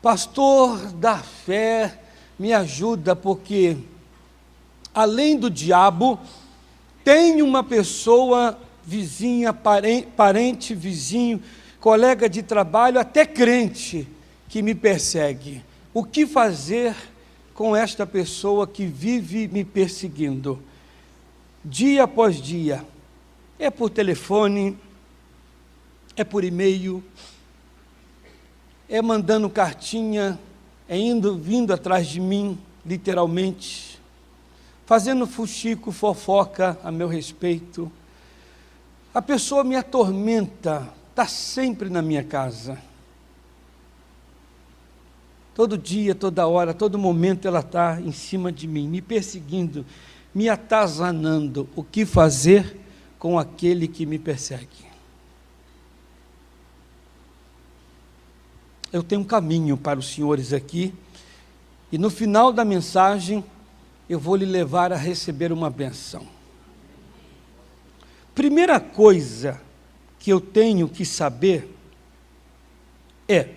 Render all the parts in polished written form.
Pastor da fé, me ajuda, porque além do diabo, tem uma pessoa vizinha, parente, vizinho, colega de trabalho, até crente, que me persegue. O que fazer com esta pessoa que vive me perseguindo? Dia após dia, é por telefone, é por e-mail, é mandando cartinha, é vindo atrás de mim, literalmente, fazendo fuxico, fofoca a meu respeito. A pessoa me atormenta, está sempre na minha casa. Todo dia, toda hora, todo momento ela está em cima de mim, me perseguindo, me atazanando. O que fazer com aquele que me persegue? Eu tenho um caminho para os senhores aqui, e no final da mensagem, eu vou lhe levar a receber uma bênção. Primeira coisa que eu tenho que saber é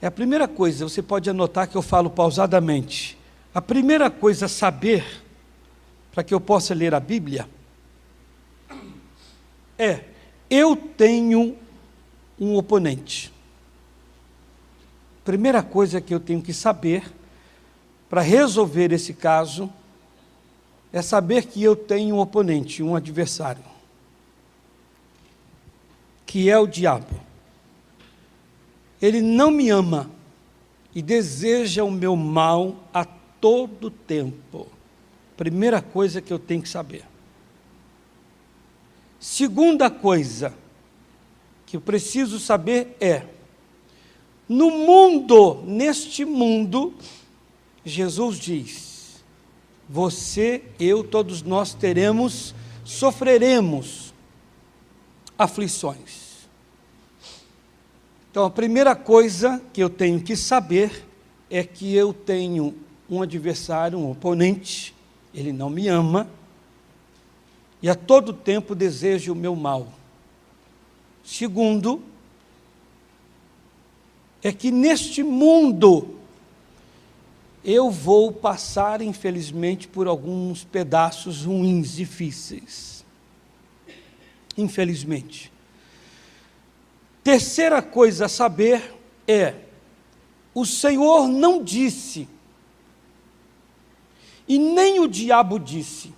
a primeira coisa, você pode anotar que eu falo pausadamente. A primeira coisa a saber, para que eu possa ler a Bíblia, é: eu tenho um oponente. Primeira coisa que eu tenho que saber, para resolver esse caso, é saber que eu tenho um oponente, um adversário, que é o diabo. Ele não me ama e deseja o meu mal a todo tempo. Primeira coisa que eu tenho que saber. Segunda coisa que eu preciso saber é: no mundo, neste mundo, Jesus diz, você, eu, todos nós sofreremos aflições. Então, a primeira coisa que eu tenho que saber é que eu tenho um adversário, um oponente, ele não me ama, e a todo tempo deseja o meu mal. Segundo, é que neste mundo, eu vou passar, infelizmente, por alguns pedaços ruins, difíceis. Infelizmente. Terceira coisa a saber é: o Senhor não disse, e nem o diabo disse,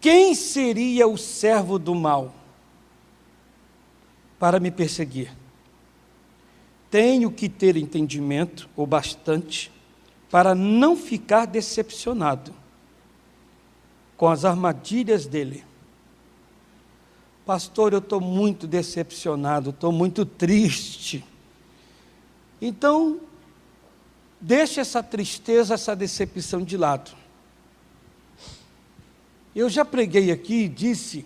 quem seria o servo do mal para me perseguir. Tenho que ter entendimento, ou bastante, para não ficar decepcionado com as armadilhas dele. Pastor, eu estou muito decepcionado, estou muito triste. Então, deixe essa tristeza, essa decepção de lado. Eu já preguei aqui e disse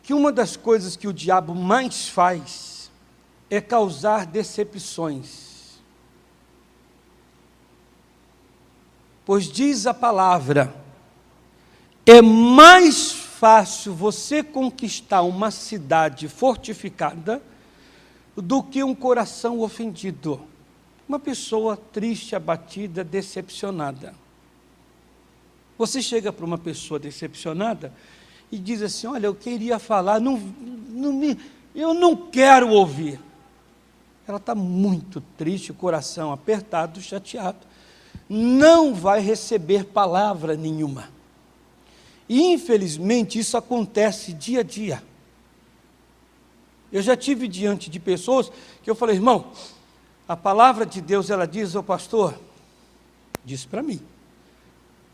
que uma das coisas que o diabo mais faz é causar decepções. Pois diz a palavra, é mais fácil você conquistar uma cidade fortificada do que um coração ofendido. Uma pessoa triste, abatida, decepcionada. Você chega para uma pessoa decepcionada e diz assim, olha, eu queria falar, eu não quero ouvir. Ela está muito triste, o coração apertado, chateado. Não vai receber palavra nenhuma. E, infelizmente, isso acontece dia a dia. Eu já tive diante de pessoas que eu falei, irmão, a palavra de Deus, ela diz, ô pastor, diz para mim,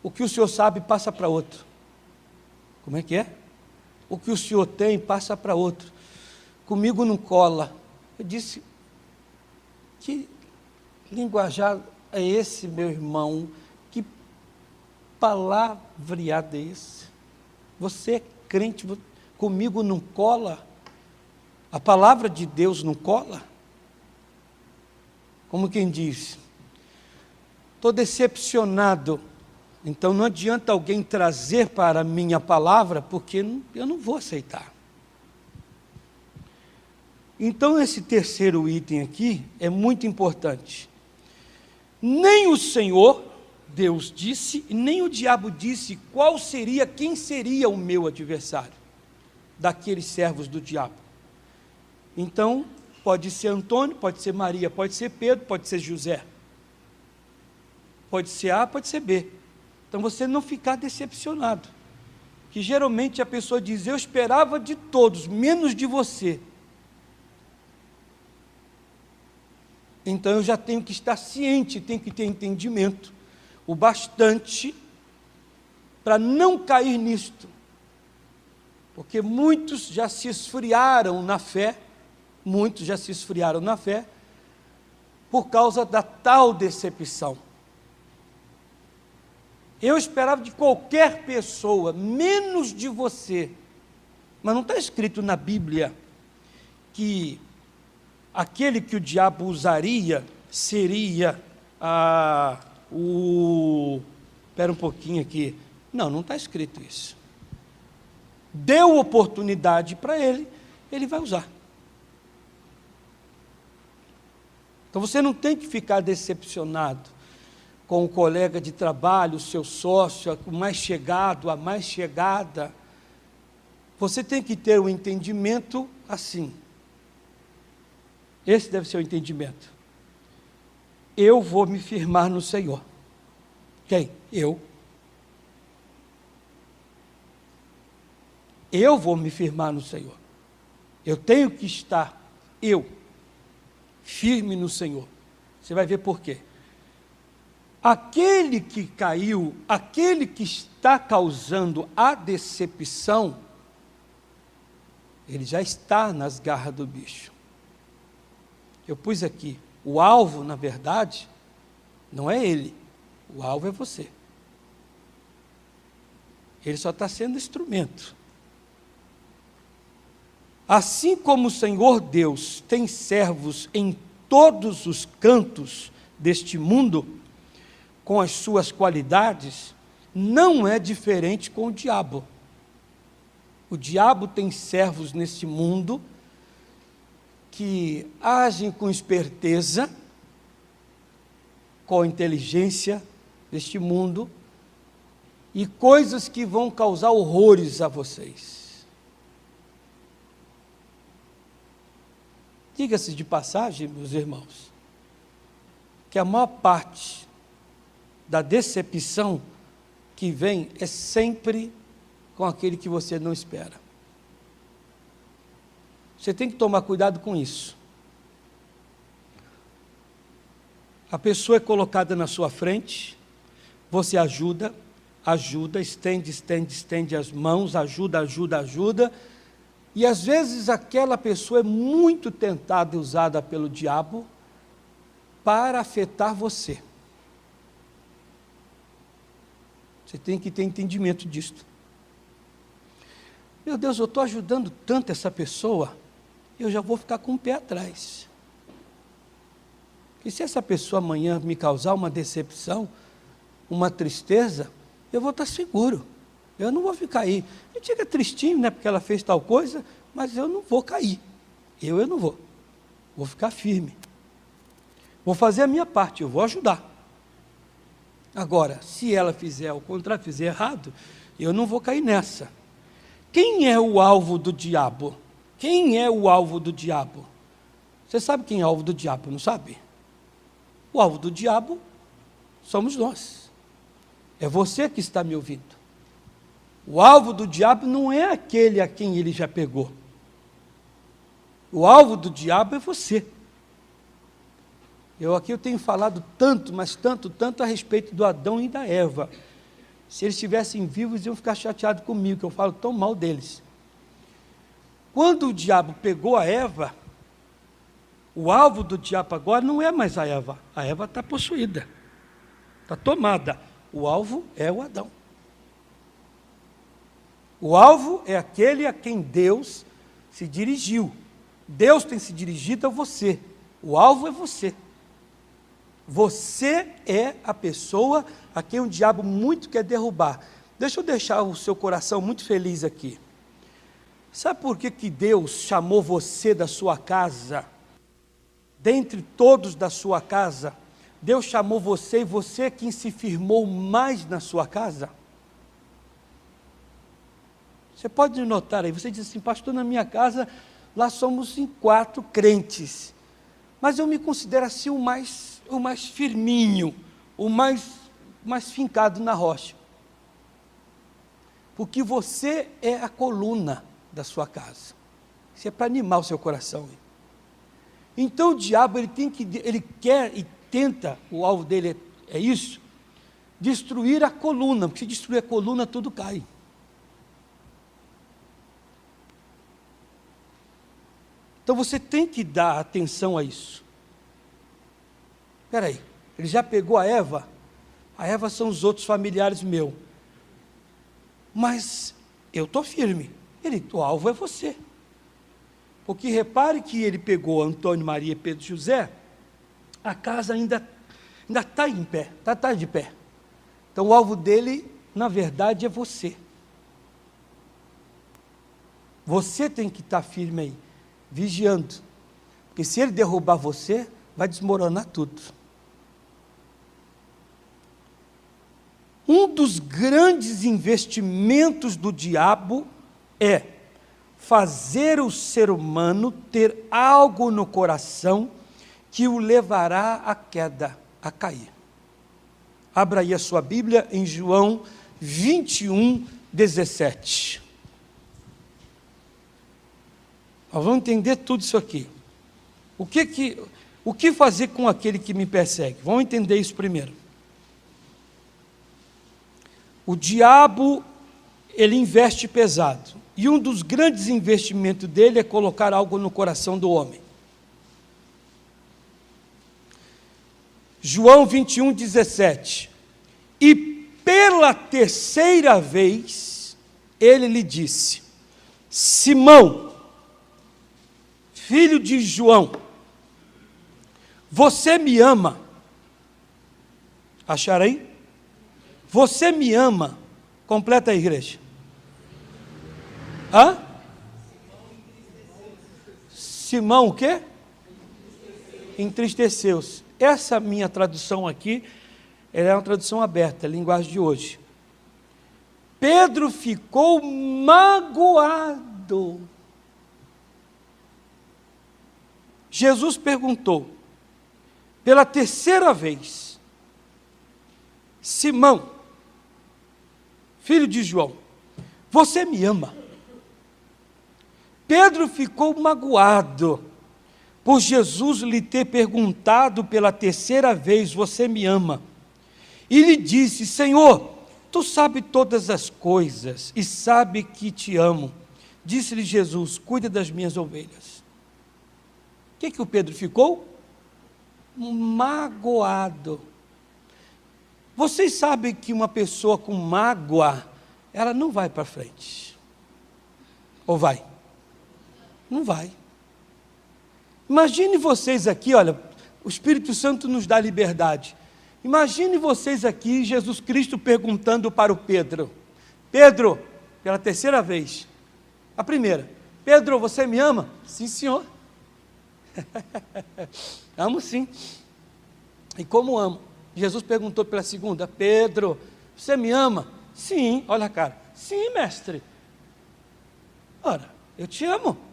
o que o senhor sabe, passa para outro. Como é que é? O que o senhor tem, passa para outro. Comigo não cola. Eu disse, que linguajar é esse, meu irmão? Que palavreado é esse? Você é crente, comigo não cola? A palavra de Deus não cola? Como quem diz, estou decepcionado, então não adianta alguém trazer para a minha palavra, porque eu não vou aceitar. Então, esse terceiro item aqui é muito importante. Nem o Senhor, Deus disse, nem o diabo disse quem seria o meu adversário, daqueles servos do diabo. Então, pode ser Antônio, pode ser Maria, pode ser Pedro, pode ser José. Pode ser A, pode ser B. Então, você não ficar decepcionado. Que geralmente a pessoa diz, eu esperava de todos, menos de você. Então, eu já tenho que estar ciente, tenho que ter entendimento o bastante para não cair nisto. Porque muitos já se esfriaram na fé, por causa da tal decepção. Eu esperava de qualquer pessoa, menos de você. Mas não está escrito na Bíblia que aquele que o diabo usaria seria Espera um pouquinho aqui. Não está escrito isso. Deu oportunidade para ele, ele vai usar. Então você não tem que ficar decepcionado com o colega de trabalho, o seu sócio, o mais chegado, a mais chegada. Você tem que ter um entendimento assim. Esse deve ser o entendimento. Eu vou me firmar no Senhor. Quem? Eu. Eu vou me firmar no Senhor. Eu tenho que estar, firme no Senhor. Você vai ver por quê. Aquele que caiu, aquele que está causando a decepção, ele já está nas garras do bicho. Eu pus aqui, o alvo, na verdade, não é ele, o alvo é você. Ele só está sendo instrumento. Assim como o Senhor Deus tem servos em todos os cantos deste mundo, com as suas qualidades, não é diferente com o diabo. O diabo tem servos neste mundo que agem com esperteza, com a inteligência deste mundo, e coisas que vão causar horrores a vocês. Diga-se de passagem, meus irmãos, que a maior parte da decepção que vem é sempre com aquele que você não espera. Você tem que tomar cuidado com isso. A pessoa é colocada na sua frente, você ajuda, estende as mãos, ajuda, e às vezes aquela pessoa é muito tentada e usada pelo diabo para afetar você. Você tem que ter entendimento disto. Meu Deus, eu estou ajudando tanto essa pessoa, eu já vou ficar com o pé atrás. E se essa pessoa amanhã me causar uma decepção, uma tristeza, eu vou estar seguro. Eu não vou ficar aí. A gente fica tristinho, né, porque ela fez tal coisa, mas eu não vou cair. Eu não vou. Vou ficar firme. Vou fazer a minha parte, eu vou ajudar. Agora, se ela fizer o contrário, fizer errado, eu não vou cair nessa. Quem é o alvo do diabo? Quem é o alvo do diabo? Você sabe quem é o alvo do diabo, não sabe? O alvo do diabo somos nós. É você que está me ouvindo. O alvo do diabo não é aquele a quem ele já pegou. O alvo do diabo é você. Eu tenho falado tanto, mas tanto a respeito do Adão e da Eva. Se eles estivessem vivos, iam ficar chateados comigo, que eu falo tão mal deles. Quando o diabo pegou a Eva, o alvo do diabo agora não é mais a Eva está possuída, está tomada. O alvo é o Adão. O alvo é aquele a quem Deus se dirigiu. Deus tem se dirigido a você. O alvo é você. Você é a pessoa a quem o diabo muito quer derrubar. Deixa eu deixar o seu coração muito feliz aqui. Sabe por que Deus chamou você da sua casa? Dentre todos da sua casa, Deus chamou você e você é quem se firmou mais na sua casa? Você pode notar aí, você diz assim, pastor, na minha casa, lá somos em 4 crentes, mas eu me considero assim o mais firminho, o mais fincado na rocha, porque você é a coluna da sua casa, isso é para animar o seu coração. Então o diabo, ele quer e tenta, o alvo dele é isso, destruir a coluna, porque se destruir a coluna tudo cai. Então você tem que dar atenção a isso. Espera aí, ele já pegou a Eva são os outros familiares meus, mas eu estou firme, o alvo é você, porque repare que ele pegou Antônio, Maria, Pedro e José, a casa ainda está em pé, está de pé, então o alvo dele, na verdade, é você. Você tem que estar firme aí, vigiando, porque se ele derrubar você, vai desmoronar tudo. Um dos grandes investimentos do diabo é fazer o ser humano ter algo no coração que o levará à queda, a cair. Abra aí a sua Bíblia em João 21, 17. Nós vamos entender tudo isso aqui. O que fazer com aquele que me persegue? Vamos entender isso primeiro. O diabo, ele investe pesado. E um dos grandes investimentos dele é colocar algo no coração do homem. João 21, 17. E pela terceira vez, ele lhe disse, Simão, filho de João, você me ama? Acharam aí? Você me ama? Completa a igreja. Hã? Simão o quê? Entristeceu-se. Essa minha tradução aqui, ela é uma tradução aberta, a linguagem de hoje. Pedro ficou magoado. Jesus perguntou, pela terceira vez, Simão, filho de João, você me ama? Pedro ficou magoado por Jesus lhe ter perguntado pela terceira vez, você me ama? E lhe disse, Senhor, tu sabes todas as coisas e sabe que te amo. Disse-lhe Jesus, cuida das minhas ovelhas. O que o Pedro ficou? Magoado. Vocês sabem que uma pessoa com mágoa, ela não vai para frente. Ou vai? Não vai. Imagine vocês aqui, olha, o Espírito Santo nos dá liberdade. Imagine vocês aqui, Jesus Cristo perguntando para o Pedro, Pedro, pela terceira vez, a primeira, Pedro, você me ama? Sim, senhor. Amo sim. E como amo? Jesus perguntou pela segunda, Pedro, você me ama? Sim, olha a cara, sim, mestre. Ora, eu te amo.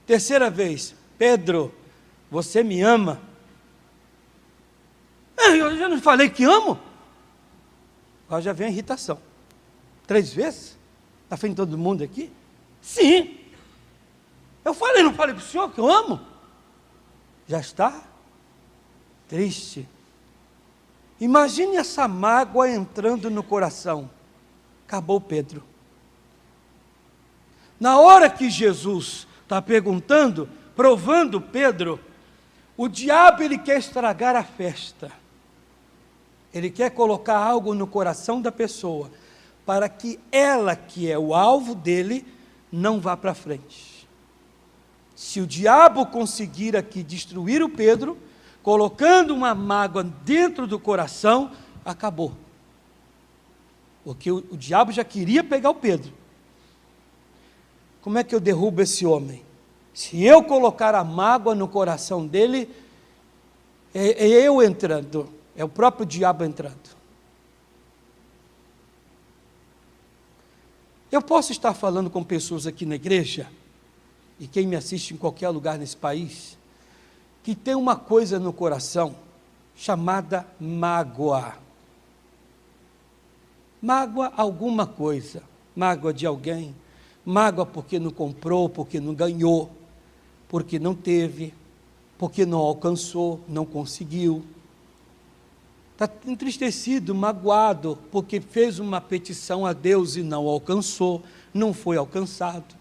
Terceira vez, Pedro, você me ama? Eu já não falei que amo? Agora já vem a irritação. 3 vezes? Na frente de todo mundo aqui? Sim. Eu falei, não falei para o senhor que eu amo? Já está triste. Imagine essa mágoa entrando no coração. Acabou Pedro. Na hora que Jesus está perguntando, provando Pedro, o diabo ele quer estragar a festa. Ele quer colocar algo no coração da pessoa, para que ela, que é o alvo dele, não vá para frente. Se o diabo conseguir aqui destruir o Pedro, colocando uma mágoa dentro do coração, acabou. Porque o diabo já queria pegar o Pedro. Como é que eu derrubo esse homem? Se eu colocar a mágoa no coração dele, é eu entrando, é o próprio diabo entrando. Eu posso estar falando com pessoas aqui na igreja, e quem me assiste em qualquer lugar nesse país, que tem uma coisa no coração chamada mágoa. Mágoa alguma coisa, mágoa de alguém, mágoa porque não comprou, porque não ganhou, porque não teve, porque não alcançou, não conseguiu. Está entristecido, magoado, porque fez uma petição a Deus e não alcançou, não foi alcançado.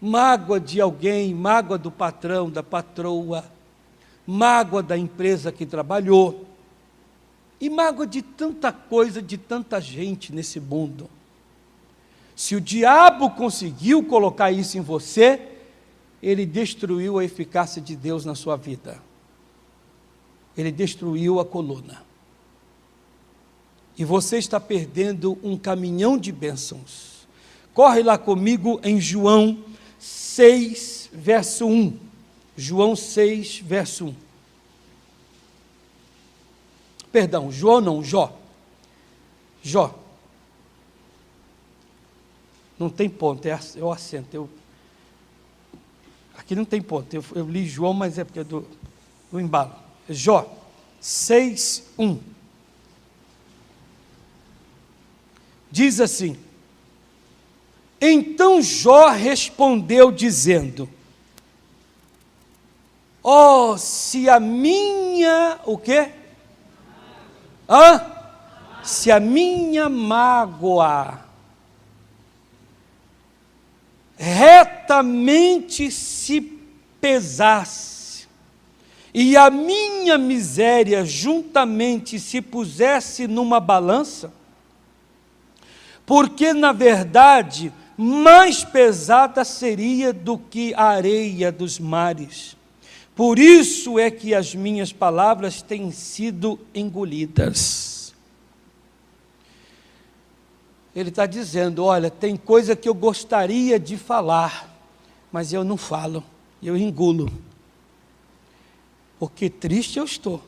Mágoa de alguém, mágoa do patrão, da patroa, mágoa da empresa que trabalhou, e mágoa de tanta coisa, de tanta gente nesse mundo. Se o diabo conseguiu colocar isso em você, ele destruiu a eficácia de Deus na sua vida. Ele destruiu a coluna. E você está perdendo um caminhão de bênçãos. Corre lá comigo em João 6, verso 1. João 6, verso 1. Perdão, João não, Jó. Jó. Não tem ponto, é o acento. Aqui não tem ponto. Eu li João, mas é porque é do embalo. Jó 6, 1. Diz assim: então Jó respondeu dizendo: oh, se a minha, o quê? Se a minha mágoa retamente se pesasse, e a minha miséria juntamente se pusesse numa balança, porque na verdade mais pesada seria do que a areia dos mares. Por isso é que as minhas palavras têm sido engolidas. Ele está dizendo, olha, tem coisa que eu gostaria de falar, mas eu não falo, eu engulo. Porque triste eu estou.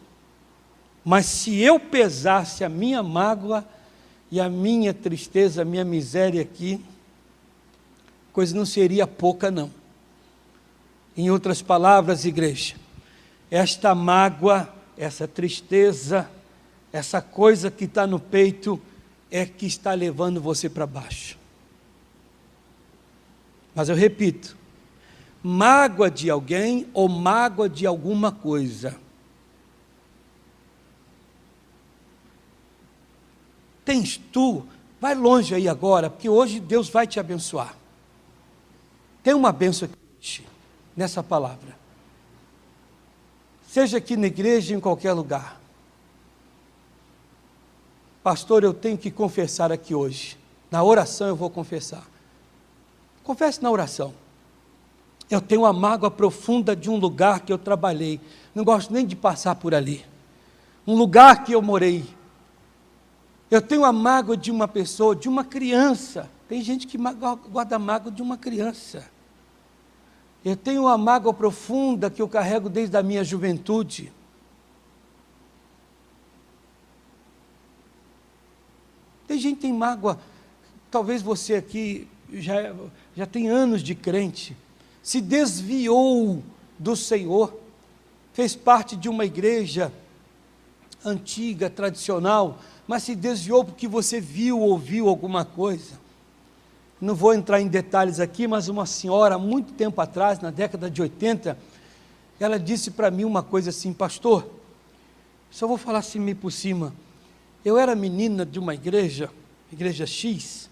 Mas se eu pesasse a minha mágoa e a minha tristeza, a minha miséria aqui, coisa não seria pouca não. Em outras palavras, igreja, esta mágoa, essa tristeza, essa coisa que está no peito, é que está levando você para baixo. Mas eu repito, mágoa de alguém ou mágoa de alguma coisa. Tens tu, vai longe aí agora, porque hoje Deus vai te abençoar. Tem uma bênção aqui, nessa palavra. Seja aqui na igreja, em qualquer lugar. Pastor, eu tenho que confessar aqui hoje. Na oração eu vou confessar. Confesse na oração. Eu tenho uma mágoa profunda de um lugar que eu trabalhei. Não gosto nem de passar por ali. Um lugar que eu morei. Eu tenho a mágoa de uma pessoa, de uma criança. Tem gente que guarda mágoa de uma criança. Eu tenho uma mágoa profunda que eu carrego desde a minha juventude. Tem gente que tem mágoa, talvez você aqui já tem anos de crente, se desviou do Senhor, fez parte de uma igreja antiga, tradicional, mas se desviou porque você viu, ouviu alguma coisa. Não vou entrar em detalhes aqui, mas uma senhora, há muito tempo atrás, na década de 80, ela disse para mim uma coisa assim, pastor, só vou falar assim meio por cima, eu era menina de uma igreja X,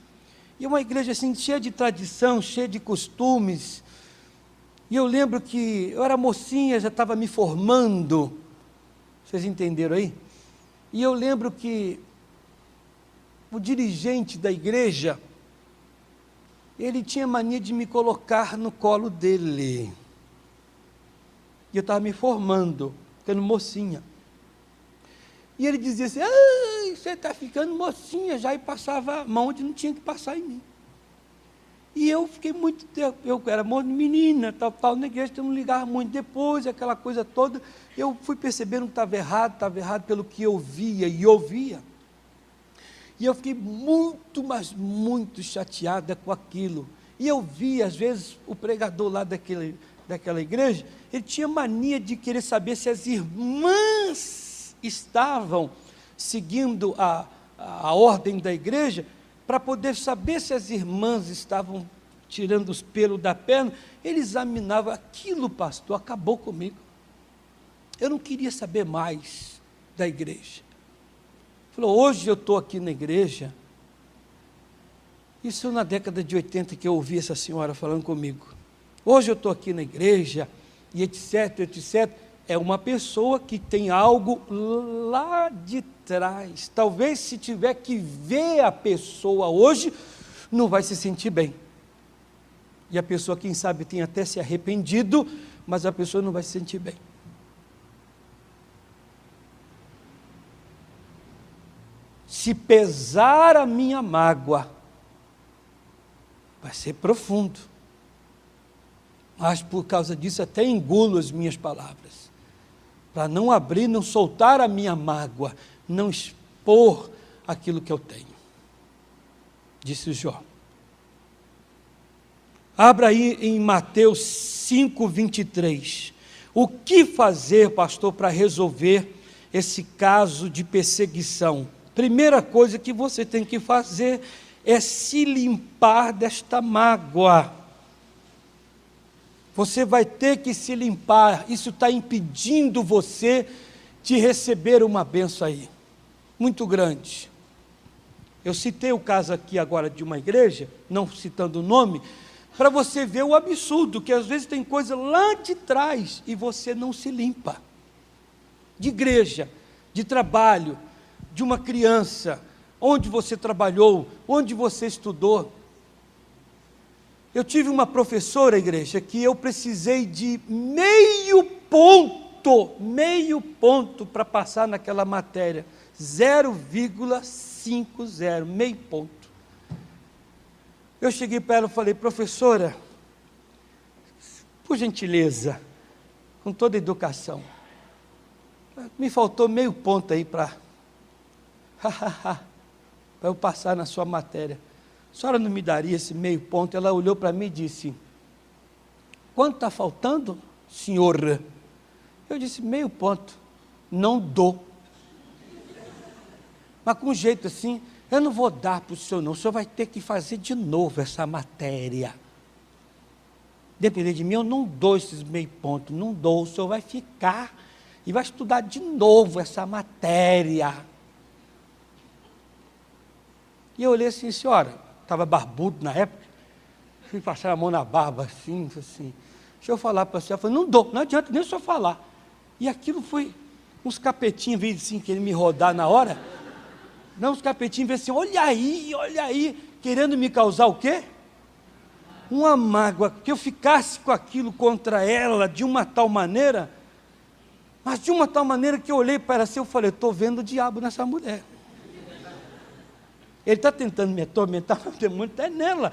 e uma igreja assim, cheia de tradição, cheia de costumes, e eu lembro que eu era mocinha, já estava me formando, vocês entenderam aí? E eu lembro que o dirigente da igreja, ele tinha mania de me colocar no colo dele, e eu estava me formando, ficando mocinha, e ele dizia assim, você está ficando mocinha já, e passava a mão onde não tinha que passar em mim. E eu fiquei muito tempo, eu era muito menina, tal, na igreja, eu não ligava muito. Depois, aquela coisa toda, eu fui percebendo que estava errado pelo que eu via e ouvia. E eu fiquei muito, mas muito chateada com aquilo. E eu via, às vezes, o pregador lá daquela igreja, ele tinha mania de querer saber se as irmãs estavam seguindo a ordem da igreja, para poder saber se as irmãs estavam tirando os pelos da perna. Ele examinava aquilo, pastor, acabou comigo. Eu não queria saber mais da igreja. Falou, hoje eu estou aqui na igreja. Isso na década de 80 que eu ouvi essa senhora falando comigo. Hoje eu estou aqui na igreja, e etc, etc. É uma pessoa que tem algo lá de trás. Talvez se tiver que ver a pessoa hoje, não vai se sentir bem. E a pessoa, quem sabe, tem até se arrependido, mas a pessoa não vai se sentir bem. Se pesar a minha mágoa, vai ser profundo. Mas por causa disso até engulo as minhas palavras. Para não abrir, não soltar a minha mágoa, não expor aquilo que eu tenho. Disse Jó. Abra aí em Mateus 5:23. O que fazer, pastor, para resolver esse caso de perseguição? Primeira coisa que você tem que fazer é se limpar desta mágoa. Você vai ter que se limpar. Isso está impedindo você de receber uma bênção aí, muito grande. Eu citei o caso aqui agora de uma igreja, não citando o nome, para você ver o absurdo, que às vezes tem coisa lá de trás e você não se limpa. De igreja, de trabalho, de uma criança, onde você trabalhou, onde você estudou. Eu tive uma professora, igreja, que eu precisei de meio ponto para passar naquela matéria, 0,50, meio ponto. Eu cheguei para ela e falei, professora, por gentileza, com toda educação, me faltou meio ponto aí para eu passar na sua matéria. A senhora não me daria esse meio ponto? Ela olhou para mim e disse, quanto está faltando, senhor? Eu disse, meio ponto. Não dou. Mas com um jeito assim, eu não vou dar para o senhor não, o senhor vai ter que fazer de novo essa matéria. Dependendo de mim, eu não dou esses meio pontos, não dou, o senhor vai ficar e vai estudar de novo essa matéria. E eu olhei assim, senhora, estava barbudo na época, fui passar a mão na barba assim, deixa eu falar para a senhora, falei, não dou, não adianta nem o senhor falar. E aquilo foi, uns capetinhos veio assim, querendo me rodar na hora, não, os capetinhos veio assim, olha aí, querendo me causar o quê? Uma mágoa, que eu ficasse com aquilo contra ela de uma tal maneira, mas de uma tal maneira que eu olhei para ela assim, eu falei, estou vendo o diabo nessa mulher. Ele está tentando me atormentar, mas o demônio está nela.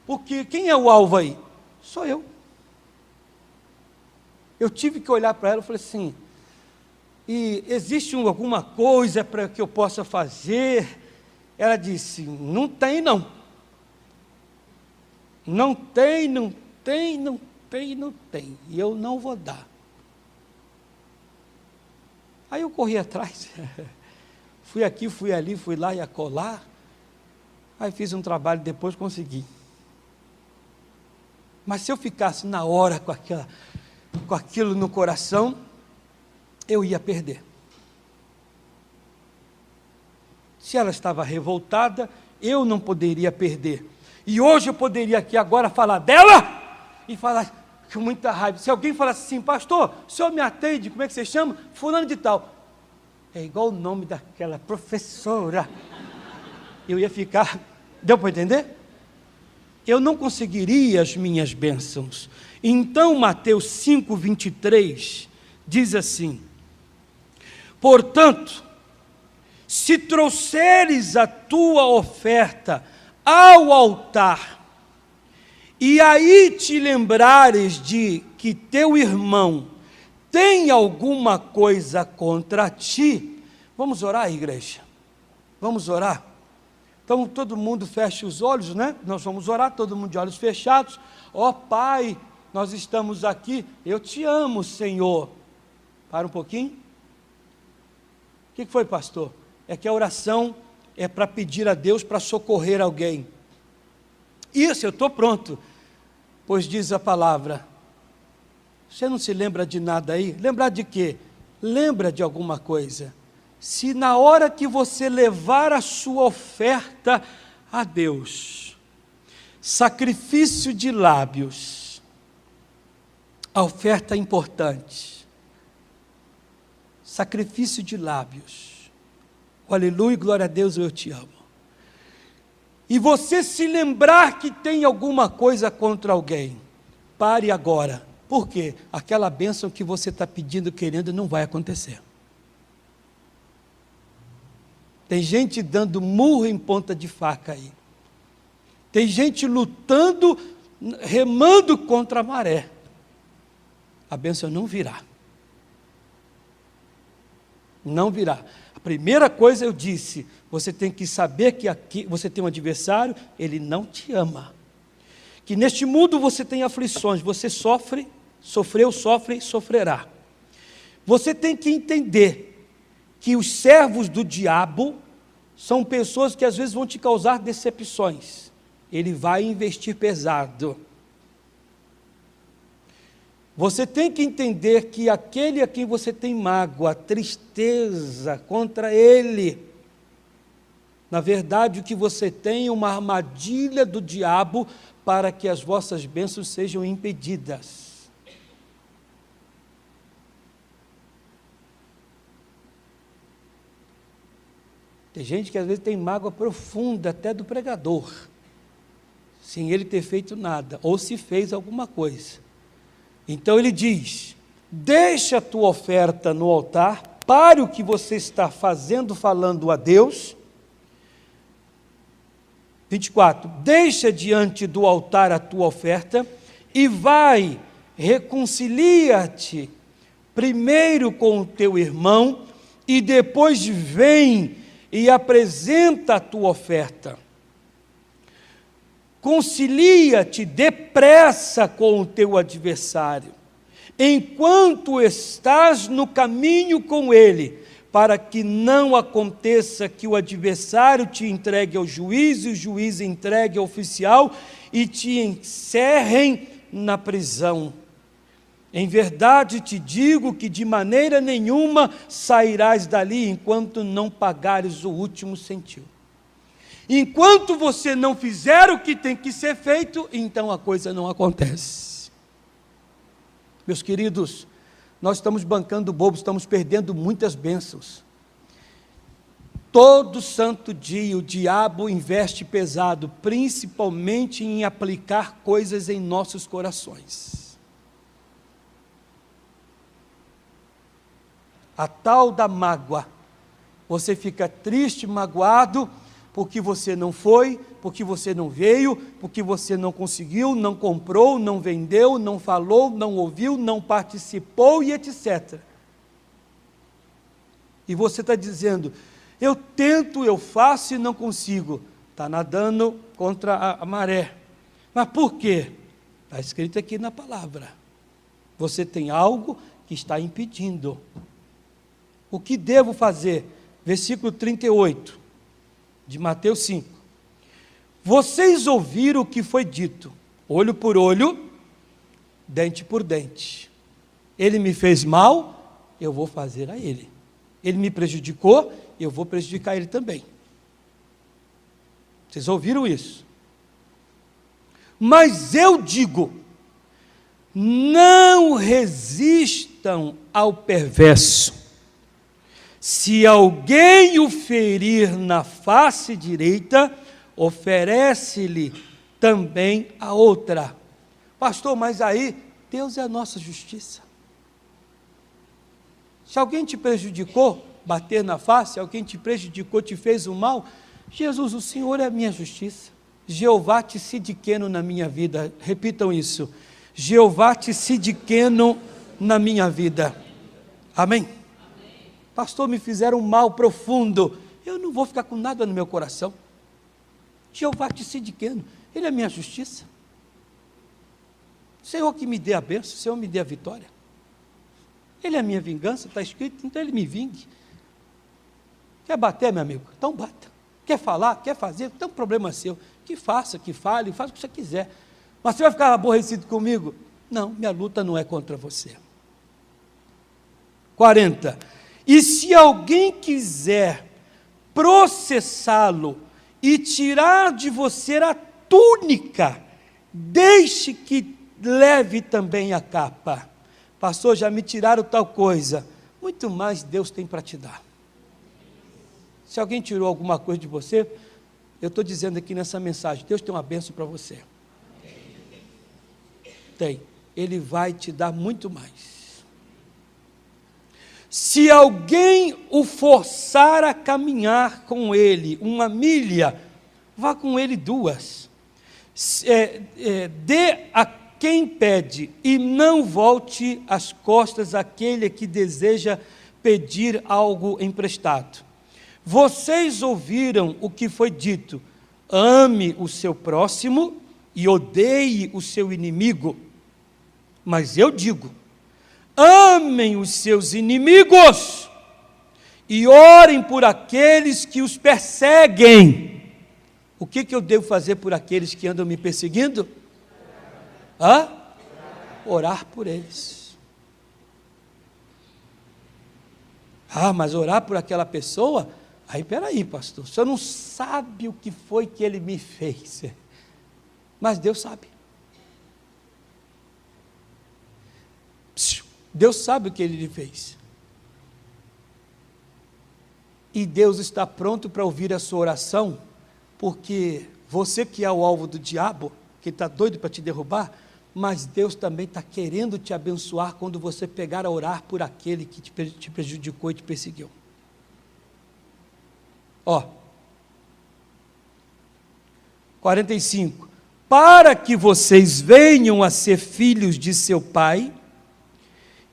Porque quem é o alvo aí? Sou eu. Eu tive que olhar para ela e falei assim, e existe alguma coisa para que eu possa fazer? Ela disse, não tem não. Não tem. E eu não vou dar. Aí eu corri atrás. Fui aqui, fui ali, fui lá e acolá. Aí fiz um trabalho, depois consegui. Mas se eu ficasse na hora com aquilo no coração, eu ia perder. Se ela estava revoltada, eu não poderia perder. E hoje eu poderia aqui agora falar dela e falar com muita raiva. Se alguém falasse assim, pastor, o senhor me atende, como é que você chama? Fulano de tal. É igual o nome daquela professora. Eu ia ficar, deu para entender? Eu não conseguiria as minhas bênçãos. Então Mateus 5:23 diz assim, portanto, se trouxeres a tua oferta ao altar, e aí te lembrares de que teu irmão tem alguma coisa contra ti, vamos orar, igreja? Vamos orar? Então todo mundo fecha os olhos, né? Nós vamos orar, todo mundo de olhos fechados. Ó Pai, nós estamos aqui, eu te amo, Senhor. Para um pouquinho. O que foi, pastor? É que a oração é para pedir a Deus para socorrer alguém. Isso, eu estou pronto. Pois diz a palavra. Você não se lembra de nada aí? Lembrar de quê? Lembra de alguma coisa. Se na hora que você levar a sua oferta a Deus, sacrifício de lábios, a oferta é importante, sacrifício de lábios, aleluia, glória a Deus, eu te amo, e você se lembrar que tem alguma coisa contra alguém, pare agora. Por quê? Aquela bênção que você está pedindo, querendo, não vai acontecer. Tem gente dando murro em ponta de faca aí. Tem gente lutando, remando contra a maré. A bênção não virá. Não virá. A primeira coisa eu disse, você tem que saber que aqui você tem um adversário, ele não te ama. Que neste mundo você tem aflições, você sofre, sofreu, sofre e sofrerá. Você tem que entender que os servos do diabo são pessoas que às vezes vão te causar decepções. Ele vai investir pesado. Você tem que entender que aquele a quem você tem mágoa, tristeza contra ele, na verdade o que você tem é uma armadilha do diabo para que as vossas bênçãos sejam impedidas. Tem gente que às vezes tem mágoa profunda até do pregador, sem ele ter feito nada, ou se fez alguma coisa. Então ele diz, deixa a tua oferta no altar, pare o que você está fazendo, falando a Deus. 24, deixa diante do altar a tua oferta, e vai, reconcilia-te, primeiro com o teu irmão, e depois vem e apresenta a tua oferta. Concilia-te depressa com o teu adversário, enquanto estás no caminho com ele, para que não aconteça que o adversário te entregue ao juiz, e o juiz entregue ao oficial, e te encerrem na prisão. Em verdade te digo que de maneira nenhuma sairás dali enquanto não pagares o último centavo. Enquanto você não fizer o que tem que ser feito, então a coisa não acontece. Meus queridos, nós estamos bancando bobo, estamos perdendo muitas bênçãos. Todo santo dia o diabo investe pesado, principalmente em aplicar coisas em nossos corações. A tal da mágoa, você fica triste, magoado, porque você não foi, porque você não veio, porque você não conseguiu, não comprou, não vendeu, não falou, não ouviu, não participou e etc. E você está dizendo, eu tento, eu faço e não consigo. Está nadando contra a maré. Mas por quê? Está escrito aqui na palavra. Você tem algo que está impedindo. O que devo fazer? Versículo 38, de Mateus 5. Vocês ouviram o que foi dito, olho por olho, dente por dente. Ele me fez mal, eu vou fazer a ele. Ele me prejudicou, eu vou prejudicar ele também. Vocês ouviram isso? Mas eu digo, não resistam ao perverso. Se alguém o ferir na face direita, oferece-lhe também a outra. Pastor, mas aí, Deus é a nossa justiça. Se alguém te prejudicou, bater na face, alguém te prejudicou, te fez o mal, Jesus, o Senhor é a minha justiça. Jeová Tsidkenu na minha vida. Repitam isso. Jeová Tsidkenu na minha vida. Amém? Amém? Pastor, me fizeram um mal profundo. Eu não vou ficar com nada no meu coração. Jeová Tsidkenu, Ele é a minha justiça. Senhor que me dê a bênção, Senhor me dê a vitória. Ele é a minha vingança, está escrito, então Ele me vingue. Quer bater, meu amigo? Então bata. Quer falar, quer fazer, então problema seu. Que faça, que fale, faça o que você quiser. Mas você vai ficar aborrecido comigo? Não, minha luta não é contra você. 40. E se alguém quiser processá-lo e tirar de você a túnica, deixe que leve também a capa. Pastor, já me tiraram tal coisa. Muito mais Deus tem para te dar. Se alguém tirou alguma coisa de você, eu estou dizendo aqui nessa mensagem, Deus tem uma bênção para você. Tem. Ele vai te dar muito mais. Se alguém o forçar a caminhar com ele 1 milha, vá com ele 2. Dê a quem pede e não volte as costas àquele que deseja pedir algo emprestado. Vocês ouviram o que foi dito: ame o seu próximo e odeie o seu inimigo. Mas eu digo: amem os seus inimigos e orem por aqueles que os perseguem. O que eu devo fazer por aqueles que andam me perseguindo? Orar por eles. Mas orar por aquela pessoa? Aí, peraí, pastor, o senhor não sabe o que foi que ele me fez. Mas Deus sabe. Deus sabe o que ele lhe fez. E Deus está pronto para ouvir a sua oração, porque você que é o alvo do diabo, que está doido para te derrubar, mas Deus também está querendo te abençoar quando você pegar a orar por aquele que te prejudicou e te perseguiu. 45. Para que vocês venham a ser filhos de seu Pai,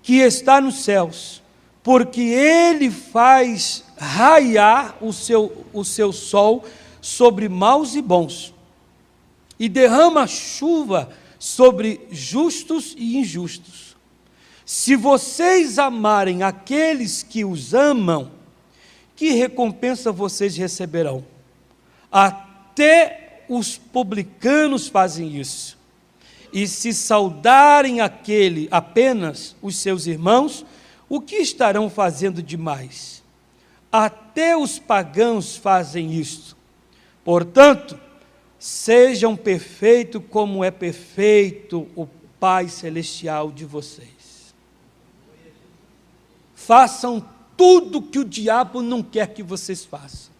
que está nos céus, porque Ele faz raiar o seu sol sobre maus e bons, e derrama chuva sobre justos e injustos. Se vocês amarem aqueles que os amam, que recompensa vocês receberão? Até os publicanos fazem isso. E se saudarem apenas os seus irmãos, o que estarão fazendo demais? Até os pagãos fazem isto. Portanto, sejam perfeitos como é perfeito o Pai Celestial de vocês. Façam tudo que o diabo não quer que vocês façam.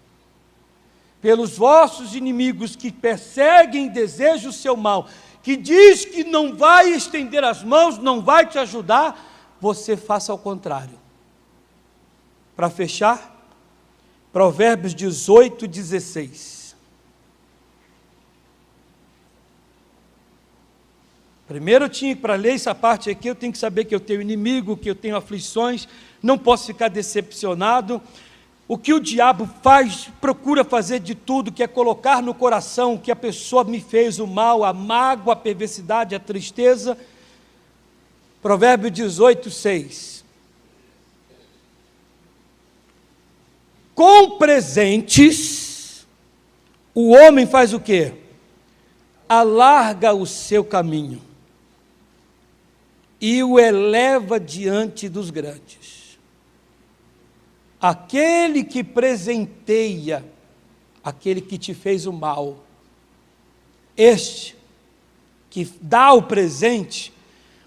Pelos vossos inimigos que perseguem e desejam o seu mal, que diz que não vai estender as mãos, não vai te ajudar, você faça ao contrário. Para fechar, Provérbios 18, 16. Primeiro eu tinha, para ler essa parte aqui, eu tenho que saber que eu tenho inimigo, que eu tenho aflições, não posso ficar decepcionado. O que o diabo faz, procura fazer de tudo, que é colocar no coração que a pessoa me fez o mal, a mágoa, a perversidade, a tristeza. Provérbio 18, 6. Com presentes, o homem faz o quê? Alarga o seu caminho e o eleva diante dos grandes. Aquele que presenteia aquele que te fez o mal, este que dá o presente,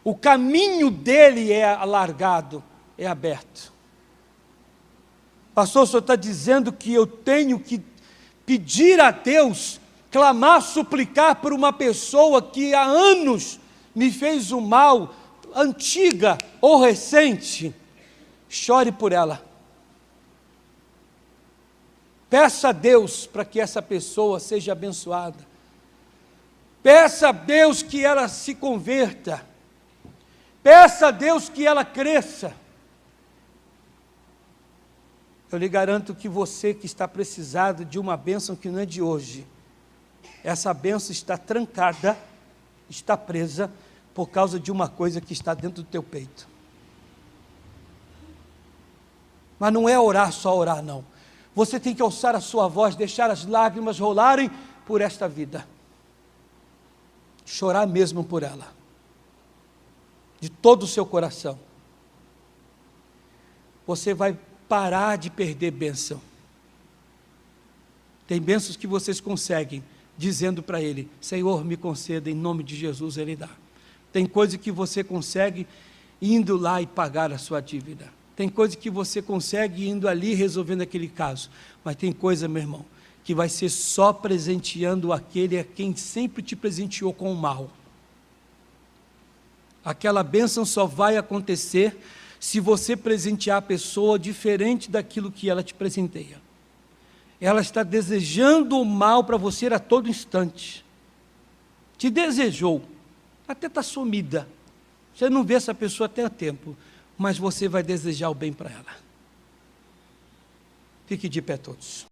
o caminho dele é alargado, é aberto. Pastor, o senhor está dizendo que eu tenho que pedir a Deus, clamar, suplicar por uma pessoa que há anos me fez o mal, antiga ou recente? Chore por ela. Peça a Deus para que essa pessoa seja abençoada. Peça a Deus que ela se converta. Peça a Deus que ela cresça. Eu lhe garanto que você que está precisado de uma bênção que não é de hoje, essa bênção está trancada, está presa, por causa de uma coisa que está dentro do teu peito. Mas não é orar, só orar não. Você tem que alçar a sua voz, deixar as lágrimas rolarem por esta vida. Chorar mesmo por ela. De todo o seu coração. Você vai parar de perder bênção. Tem bênçãos que vocês conseguem, dizendo para Ele, Senhor, me conceda, em nome de Jesus, Ele dá. Tem coisa que você consegue indo lá e pagar a sua dívida. Tem coisa que você consegue indo ali resolvendo aquele caso. Mas tem coisa, meu irmão, que vai ser só presenteando aquele a quem sempre te presenteou com o mal. Aquela bênção só vai acontecer se você presentear a pessoa diferente daquilo que ela te presenteia. Ela está desejando o mal para você a todo instante. Te desejou, até está sumida. Você não vê essa pessoa até há tempo, mas você vai desejar o bem para ela. Fique de pé todos.